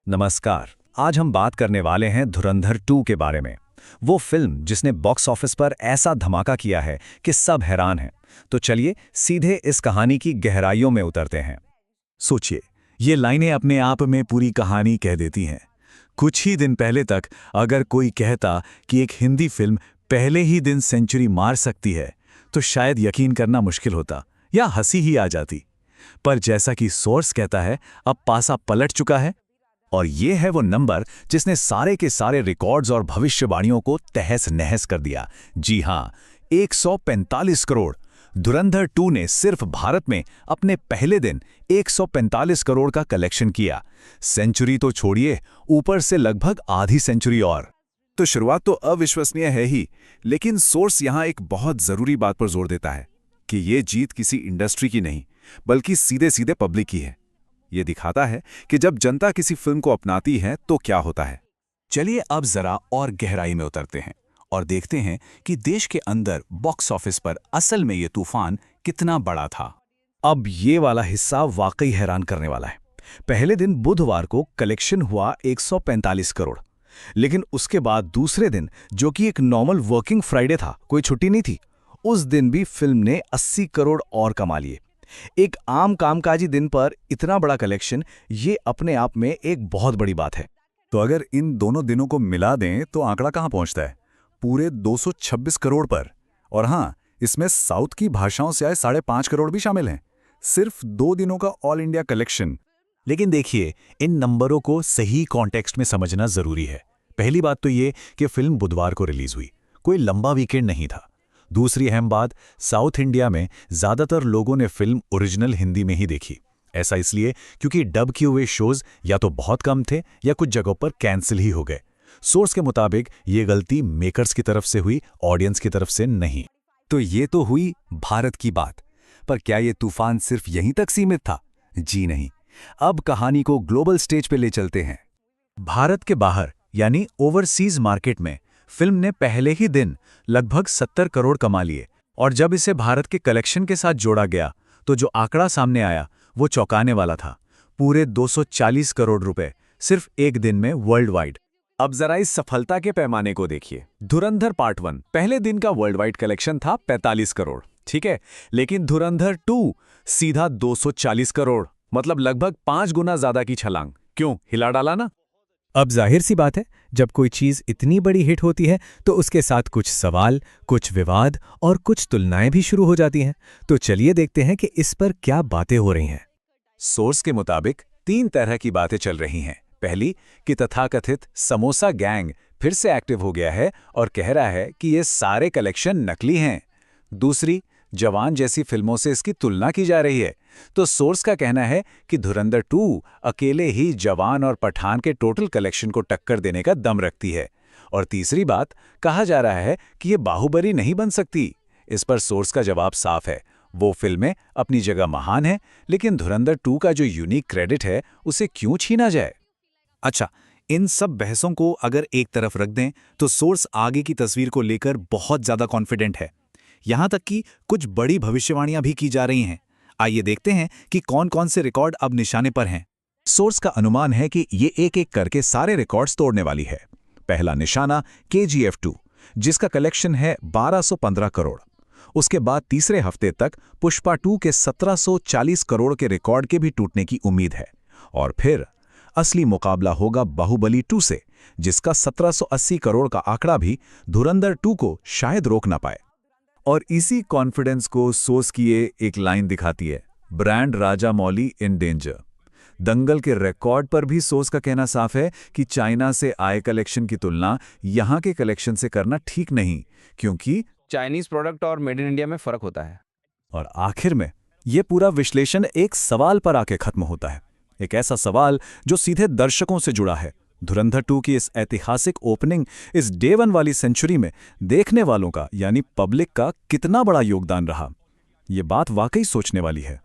नमस्कार। आज हम बात करने वाले हैं धुरंधर 2 के बारे में। वो फिल्म जिसने बॉक्स ऑफिस पर ऐसा धमाका किया है कि सब हैरान हैं। तो चलिए सीधे इस कहानी की गहराइयों में उतरते हैं। सोचिए, ये लाइनें अपने आप में पूरी कहानी कह देती हैं। कुछ ही दिन पहले तक अगर कोई कहता कि एक हिंदी फिल्म पहले ही दिन सेंचुरी मार सकती है, तो शायद यकीन करना मुश्किल होता या हंसी ही आ जाती। पर जैसा कि सोर्स कहता है, अब पासा पलट चुका है। और ये है वो नंबर जिसने सारे के सारे रिकॉर्ड्स और भविष्यवाणियों को तहस नहस कर दिया। जी हाँ, 145 करोड़। धुरंधर 2 ने सिर्फ भारत में अपने पहले दिन 145 करोड़ का कलेक्शन किया। सेंचुरी तो छोड़िए, ऊपर से लगभग आधी सेंचुरी और। तो शुरुआत तो अविश्वसनीय है ही, लेकिन सोर्स यहाँ एक बहुत जरूरी बात पर जोर देता है कि ये जीत किसी इंडस्ट्री की नहीं, बल्कि सीधे सीधे पब्लिक की है। ये दिखाता है कि जब जनता किसी फिल्म को अपनाती है तो क्या होता है। चलिए अब जरा और गहराई में उतरते हैं और देखते हैं कि देश के अंदर बॉक्स ऑफिस पर असल में ये तूफान कितना बड़ा था। अब ये वाला हिस्सा वाकई हैरान करने वाला है। पहले दिन बुधवार को कलेक्शन हुआ 145 करोड़, लेकिन उसके बाद दूसरे दिन, जो कि एक नॉर्मल वर्किंग फ्राइडे था, कोई छुट्टी नहीं थी, उस दिन भी फिल्म ने 80 करोड़ और कमा लिए। एक आम कामकाजी दिन पर इतना बड़ा कलेक्शन, ये अपने आप में एक बहुत बड़ी बात है। तो अगर इन दोनों दिनों को मिला दें तो आंकड़ा कहाँ पहुंचता है? पूरे 226 करोड़ पर। और हाँ, इसमें साउथ की भाषाओं से आए 5.5 करोड़ भी शामिल हैं। सिर्फ 2 दिनों का ऑल इंडिया कलेक्शन। लेकिन देखिए, इन नंबरों को सही कॉन्टेक्स्ट में समझना जरूरी है। पहली बात तो ये कि फिल्म बुधवार को रिलीज हुई, कोई लंबा वीकेंड नहीं था। दूसरी अहम बात, साउथ इंडिया में ज्यादातर लोगों ने फिल्म ओरिजिनल हिंदी में ही देखी। ऐसा इसलिए क्योंकि डब किए हुए शोज या तो बहुत कम थे या कुछ जगहों पर कैंसिल ही हो गए। सोर्स के मुताबिक ये गलती मेकर्स की तरफ से हुई, ऑडियंस की तरफ से नहीं। तो ये तो हुई भारत की बात, पर क्या ये तूफान सिर्फ यहीं तक सीमित था? जी नहीं। अब कहानी को ग्लोबल स्टेज पे ले चलते हैं। भारत के बाहर यानी ओवरसीज मार्केट में फिल्म ने पहले ही दिन लगभग 70 करोड़ कमा लिए, और जब इसे भारत के कलेक्शन के साथ जोड़ा गया तो जो आंकड़ा सामने आया वो चौंकाने वाला था। पूरे 240 करोड़ रुपए सिर्फ एक दिन में वर्ल्ड वाइड। अब जरा इस सफलता के पैमाने को देखिए। धुरंधर पार्ट 1 पहले दिन का वर्ल्ड वाइड कलेक्शन था 45 करोड़, ठीक है, लेकिन धुरंधर 2 सीधा 240 करोड़, मतलब लगभग 5 गुना ज्यादा की छलांग। क्यों? हिला डाला ना। अब जाहिर सी बात है, जब कोई चीज इतनी बड़ी हिट होती है तो उसके साथ कुछ सवाल, कुछ विवाद और कुछ तुलनाएं भी शुरू हो जाती हैं। तो चलिए देखते हैं कि इस पर क्या बातें हो रही हैं। सोर्स के मुताबिक 3 तरह की बातें चल रही हैं। पहली कि तथाकथित समोसा गैंग फिर से एक्टिव हो गया है और कह रहा है कि ये सारे कलेक्शन नकली हैं। दूसरी, जवान जैसी फिल्मों से इसकी तुलना की जा रही है। तो सोर्स का कहना है कि धुरंधर 2 अकेले ही जवान और पठान के टोटल कलेक्शन को टक्कर देने का दम रखती है। और तीसरी बात, कहा जा रहा है कि ये बाहुबली नहीं बन सकती। इस पर सोर्स का जवाब साफ है, वो फिल्में अपनी जगह महान हैं, लेकिन धुरंधर 2 का जो यूनिक क्रेडिट है उसे क्यों छीना जाए। अच्छा, इन सब बहसों को अगर एक तरफ रख दें तो सोर्स आगे की तस्वीर को लेकर बहुत ज्यादा कॉन्फिडेंट है। यहां तक कि कुछ बड़ी भविष्यवाणियां भी की जा रही हैं। आइए देखते हैं कि कौन कौन से रिकॉर्ड अब निशाने पर हैं। सोर्स का अनुमान है कि ये एक एक करके सारे रिकॉर्ड्स तोड़ने वाली है। पहला निशाना KGF 2, जिसका कलेक्शन है 1215 करोड़। उसके बाद तीसरे हफ्ते तक पुष्पा 2 के 1740 करोड़ के रिकॉर्ड के भी टूटने की उम्मीद है। और फिर असली मुकाबला होगा बाहुबली 2 से, जिसका 1780 करोड़ का आंकड़ा भी धुरंधर 2 को शायद रोक ना पाए। और इसी कॉन्फिडेंस को सोर्स की एक लाइन दिखाती है, brand Raja Mauli in danger. दंगल के रिकॉर्ड पर भी सोर्स का कहना साफ है कि चाइना से आए कलेक्शन की तुलना यहां के कलेक्शन से करना ठीक नहीं, क्योंकि चाइनीज प्रोडक्ट और मेड इन इंडिया में फर्क होता है। और आखिर में यह पूरा विश्लेषण एक सवाल पर आके खत्म होता है। एक ऐसा सवाल जो सीधे दर्शकों से जुड़ा है। धुरंधर 2 की इस ऐतिहासिक ओपनिंग, इस डे 1 वाली सेंचुरी में देखने वालों का यानी पब्लिक का कितना बड़ा योगदान रहा। ये बात वाकई सोचने वाली है।